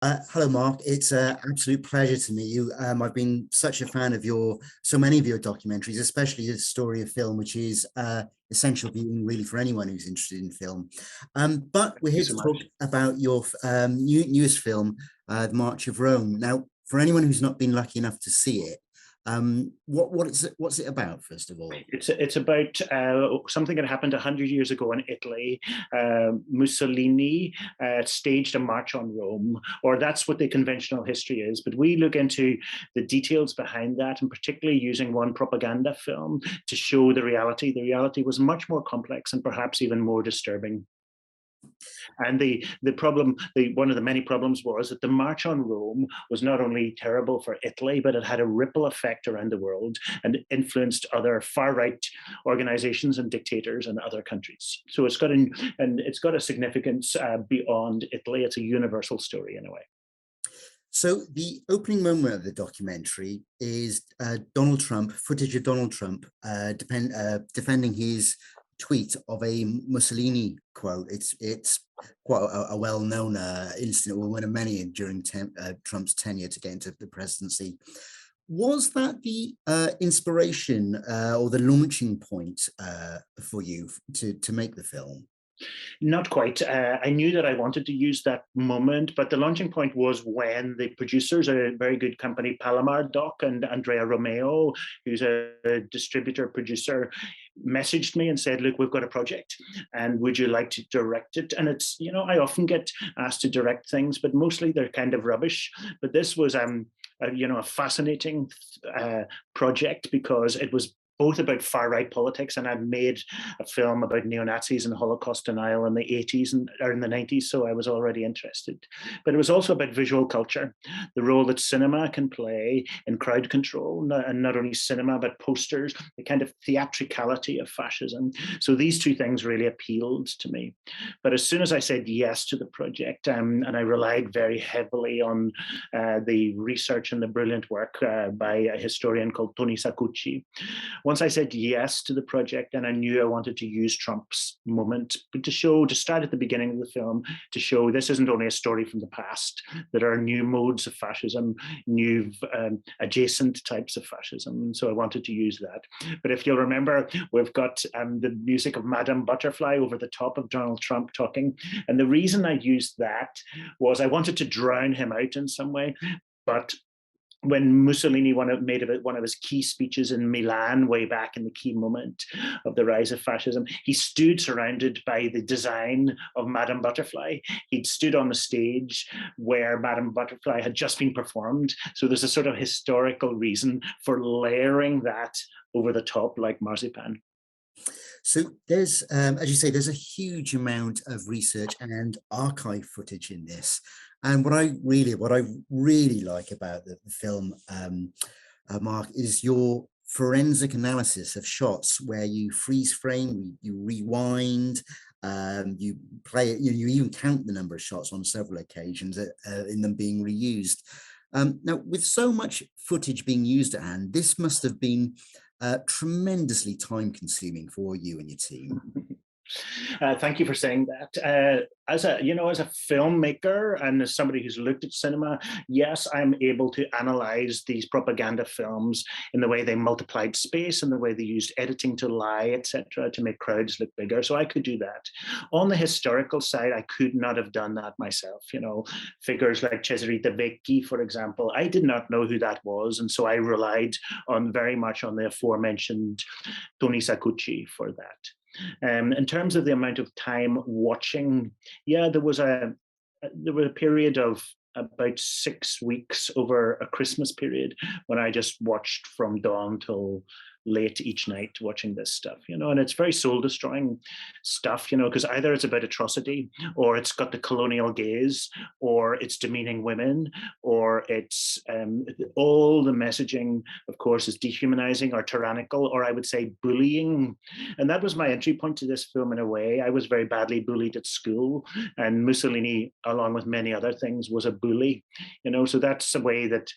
Hello, Mark. It's an absolute pleasure to meet you. I've been such a fan of so many of your documentaries, especially the story of film, which is essential viewing really for anyone who's interested in film. But we're Thank you here so to much. talk about your newest film, The March of Rome. Now, for anyone who's not been lucky enough to see it, what's it about, first of all? It's about something that happened 100 years ago in Italy. Mussolini staged a march on Rome, or that's what the conventional history is. But we look into the details behind that, and particularly using one propaganda film to show the reality. The reality was much more complex and perhaps even more disturbing. And the problem, one of the many problems was that the March on Rome was not only terrible for Italy, but it had a ripple effect around the world and influenced other far right organizations and dictators in other countries. So it's got a significance beyond Italy. It's a universal story in a way. So the opening moment of the documentary is Donald Trump, footage of Donald Trump defending his tweet of a Mussolini quote. It's quite a well-known incident, one of many during Trump's tenure to get into the presidency. Was that the inspiration or the launching point for you to make the film? Not quite. I knew that I wanted to use that moment, but the launching point was when the producers, a very good company, Palomar Doc and Andrea Romeo, who's a distributor producer, messaged me and said, look, we've got a project and would you like to direct it? And it's, I often get asked to direct things, but mostly they're kind of rubbish. But this was, a fascinating project because it was both about far right politics, and I'd made a film about neo Nazis and Holocaust denial in the 80s or in the 90s, so I was already interested. But it was also about visual culture, the role that cinema can play in crowd control, and not only cinema, but posters, the kind of theatricality of fascism. So these two things really appealed to me. But as soon as I said yes to the project, and I relied very heavily on the research and the brilliant work by a historian called Tony Saccucci, once I said yes to the project, and I knew I wanted to use Trump's moment, but to start at the beginning of the film, to show this isn't only a story from the past, that there are new modes of fascism, new adjacent types of fascism. And so I wanted to use that. But if you'll remember, we've got the music of Madame Butterfly over the top of Donald Trump talking. And the reason I used that was I wanted to drown him out in some way. But when Mussolini made one of his key speeches in Milan way back in the key moment of the rise of fascism, he stood surrounded by the design of Madame Butterfly. He'd stood on the stage where Madame Butterfly had just been performed. So there's a sort of historical reason for layering that over the top like marzipan. So there's, as you say, there's a huge amount of research and archive footage in this. And what I really like about the film, Mark, is your forensic analysis of shots where you freeze frame, you rewind, you play it, you even count the number of shots on several occasions in them being reused. Now, with so much footage being used at hand, this must have been tremendously time consuming for you and your team. Thank you for saying that. As a filmmaker and as somebody who's looked at cinema, yes, I'm able to analyze these propaganda films in the way they multiplied space and the way they used editing to lie, etc., to make crowds look bigger. So I could do that. On the historical side, I could not have done that myself. Figures like Cesare Vecchi, for example, I did not know who that was, and so I relied on very much on the aforementioned Tony Saccucci for that. In terms of the amount of time watching, yeah, there was a period of about 6 weeks over a Christmas period when I just watched from dawn till late each night watching this stuff, and it's very soul destroying stuff, because either it's about atrocity or it's got the colonial gaze or it's demeaning women or it's all the messaging, of course, is dehumanizing or tyrannical, or I would say bullying. And that was my entry point to this film in a way. I was very badly bullied at school, and Mussolini, along with many other things, was a bully, so that's a way that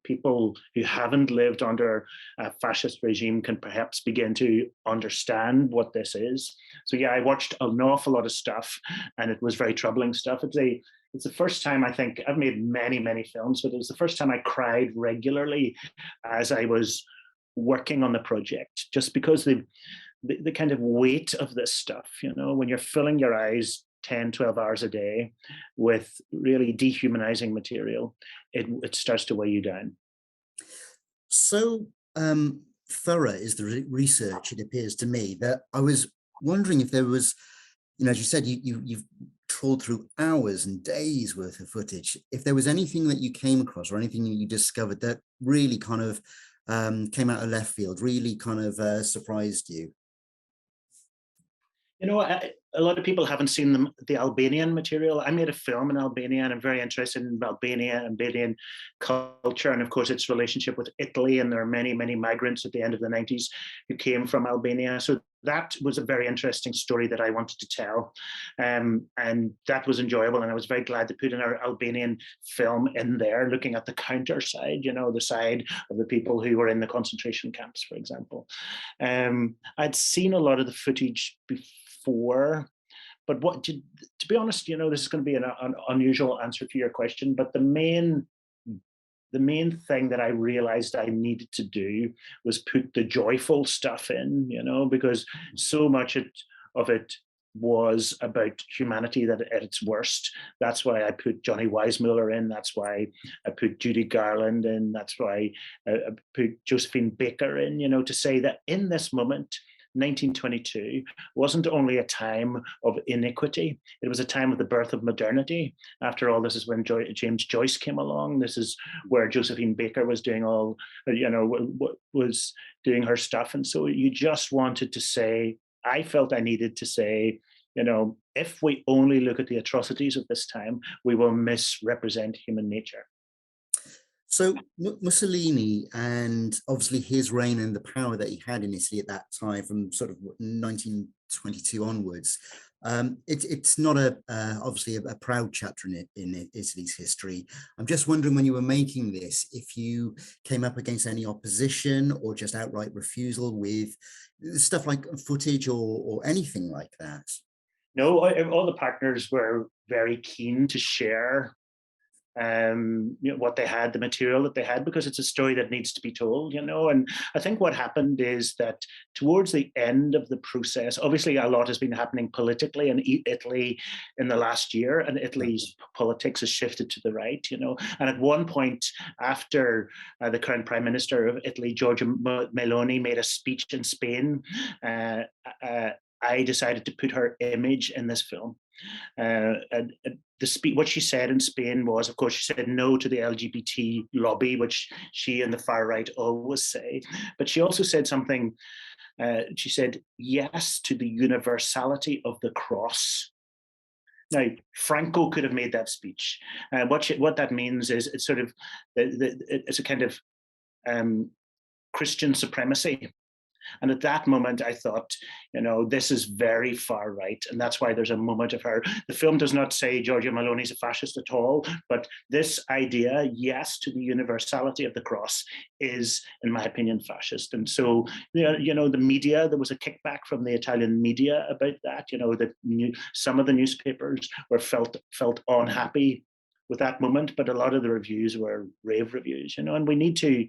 people who haven't lived under a fascist regime can perhaps begin to understand what this is. So yeah, I watched an awful lot of stuff, and it was very troubling stuff. It's the first time, I think, I've made many films, but it was the first time I cried regularly as I was working on the project, just because the kind of weight of this stuff, when you're filling your eyes 10, 12 hours a day with really dehumanizing material, it starts to weigh you down. So thorough is the research, it appears to me, that I was wondering if there was, as you said, you've trawled through hours and days worth of footage, if there was anything that you came across or anything you discovered that really kind of came out of left field, really kind of surprised you. A lot of people haven't seen the Albanian material. I made a film in Albania, and I'm very interested in Albanian culture, and of course its relationship with Italy. And there are many migrants at the end of the 90s who came from Albania. So that was a very interesting story that I wanted to tell, and that was enjoyable. And I was very glad to put in our Albanian film in there, looking at the counter side, the side of the people who were in the concentration camps, for example. I'd seen a lot of the footage before, but to be honest, this is going to be an unusual answer to your question, but the main thing that I realized I needed to do was put the joyful stuff in, because so much of it was about humanity that at its worst. That's why I put Johnny Weissmuller in. That's why I put Judy Garland in. That's why I put Josephine Baker in, to say that in this moment, 1922 wasn't only a time of iniquity, it was a time of the birth of modernity. After all, this is when James Joyce came along. This is where Josephine Baker was doing was doing her stuff. And so you just wanted to say, I felt I needed to say, if we only look at the atrocities of this time, we will misrepresent human nature. So Mussolini, and obviously his reign and the power that he had in Italy at that time, from sort of 1922 onwards, it's not obviously a proud chapter in Italy's history. I'm just wondering, when you were making this, if you came up against any opposition or just outright refusal with stuff like footage or anything like that. No, all the partners were very keen to share what they had, the material that they had, because it's a story that needs to be told, And I think what happened is that towards the end of the process, obviously a lot has been happening politically in Italy in the last year, and Italy's politics has shifted to the right, And at one point, after the current Prime Minister of Italy, Giorgia Meloni, made a speech in Spain, I decided to put her image in this film. And what she said in Spain was, of course, she said no to the LGBT lobby, which she and the far right always say. But she also said something. She said yes to the universality of the cross. Now, Franco could have made that speech. What that means is it's sort of it's a kind of Christian supremacy. And at that moment, I thought, this is very far right. And that's why there's a moment of her. The film does not say Giorgia Meloni is a fascist at all, but this idea, yes, to the universality of the cross, is, in my opinion, fascist. And so, the media, there was a kickback from the Italian media about that. Some of the newspapers were felt unhappy with that moment, but a lot of the reviews were rave reviews, and we need to.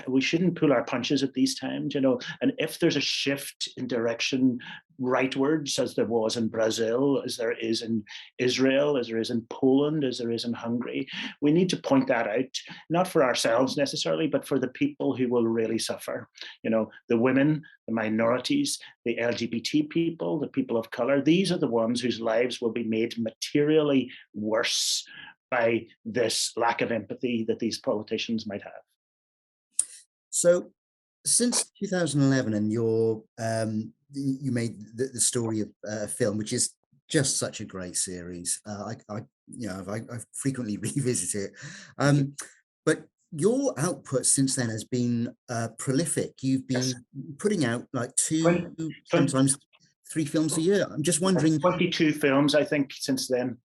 We shouldn't pull our punches at these times, And if there's a shift in direction rightwards, as there was in Brazil, as there is in Israel, as there is in Poland, as there is in Hungary, we need to point that out, not for ourselves necessarily, but for the people who will really suffer. The women, the minorities, the LGBT people, the people of color. These are the ones whose lives will be made materially worse by this lack of empathy that these politicians might have. So since 2011, and you made the story of a film, which is just such a great series. I frequently revisit it. But your output since then has been prolific. You've been putting out like sometimes 3 films a year. I'm just wondering. 22 films, I think, since then.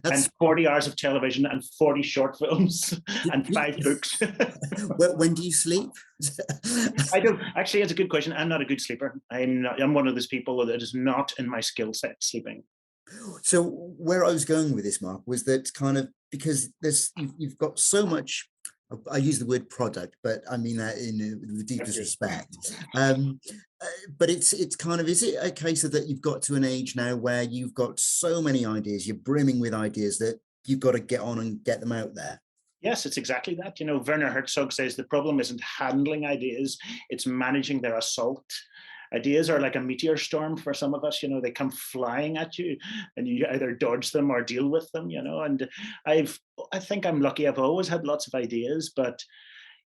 That's and 40 hours of television and 40 short films and 5 books. When do you sleep? I don't actually. It's a good question. I'm not a good sleeper. I'm one of those people that is not in my skill set sleeping. So where I was going with this, Mark, was that kind of because you've got so much. I use the word product, but I mean that in the deepest respect. But it's kind of, is it a case of that you've got to an age now where you've got so many ideas, you're brimming with ideas that you've got to get on and get them out there? Yes, it's exactly that. You know, Werner Herzog says the problem isn't handling ideas, it's managing their assault. Ideas are like a meteor storm for some of us. You know, they come flying at you and you either dodge them or deal with them, you know. And I think I'm lucky. I've always had lots of ideas, but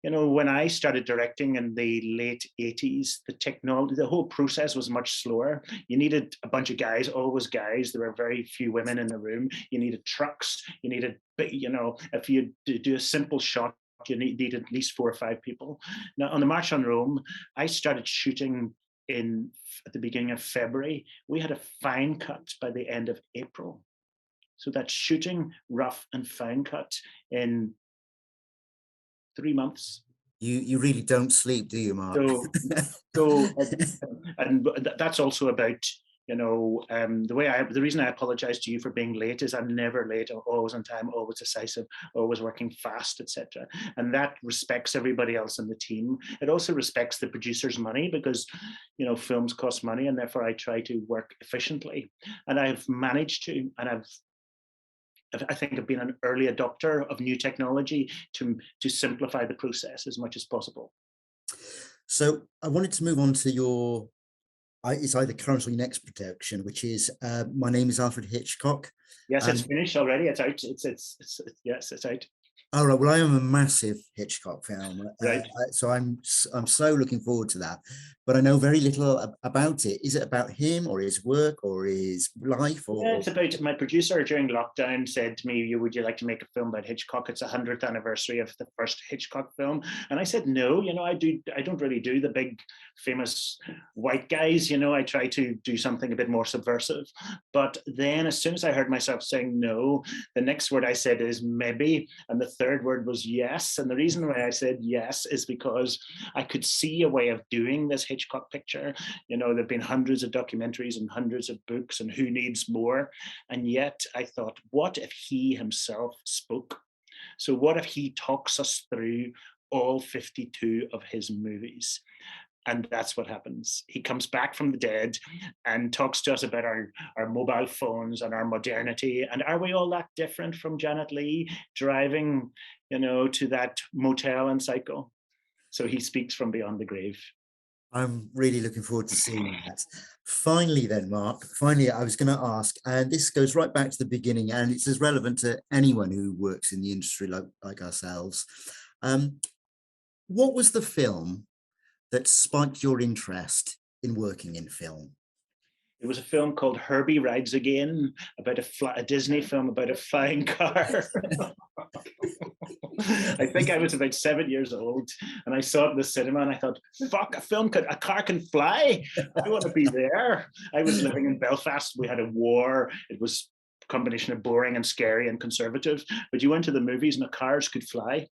you know, when I started directing in the late 80s, the whole process was much slower. You needed a bunch of guys, always guys. There were very few women in the room. You needed trucks. You needed, you know, if you do a simple shot, you need at least 4 or 5 people. Now, on the March on Rome, I started shooting at the beginning of February. We had a fine cut by the end of April. So that's shooting rough and fine cut in 3 months. You really don't sleep, do you, Mark? And that's also about, you know, the reason I apologize to you for being late is I'm never late. I'm always on time, always decisive, always working fast, etc. And that respects everybody else in the team. It also respects the producer's money because, you know, films cost money, and therefore I try to work efficiently. And I've managed to, and I think I've been an early adopter of new technology to simplify the process as much as possible. So I wanted to move on to it's either current or next production, which is My Name is Alfred Hitchcock. Yes, it's finished already. It's out. Yes, it's out. All right. Well, I am a massive Hitchcock fan, right. So I'm so looking forward to that. But I know very little about it. Is it about him or his work or his life? Yeah, it's about my producer during lockdown said to me, "Would you like to make a film about Hitchcock? It's 100th anniversary of the first Hitchcock film." And I said, "No, you know, I don't really do the big famous white guys. You know, I try to do something a bit more subversive." But then, as soon as I heard myself saying no, the next word I said is maybe, and the third word was yes. And the reason why I said yes is because I could see a way of doing this Hitchcock picture. You know, there've been hundreds of documentaries and hundreds of books, and who needs more? And yet I thought, what if he himself spoke? So what if he talks us through all 52 of his movies? And that's what happens. He comes back from the dead and talks to us about our mobile phones and our modernity. And are we all that different from Janet Leigh driving, you know, to that motel in Psycho? So he speaks from beyond the grave. I'm really looking forward to seeing that. Finally then, Mark, I was going to ask, and this goes right back to the beginning, and it's as relevant to anyone who works in the industry like ourselves. What was the film that spiked your interest in working in film? It was a film called Herbie Rides Again, about a Disney film about a flying car. I think I was about 7 years old, and I saw it in the cinema, and I thought, fuck, a car can fly. I want to be there. I was living in Belfast. We had a war. It was a combination of boring and scary and conservative, but you went to the movies and the cars could fly.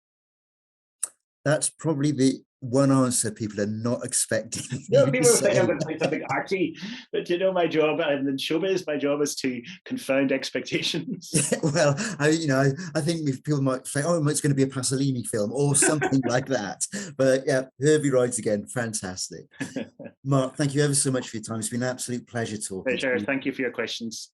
That's probably the one answer people are not expecting. You know, people think I'm going to say something arty, but you know, my job in showbiz, my job is to confound expectations. Yeah, well, I think people might say, "Oh, it's going to be a Pasolini film" or something like that. But yeah, Herbie Rides Again, fantastic. Mark, thank you ever so much for your time. It's been an absolute pleasure talking. Pleasure. Thank you for your questions.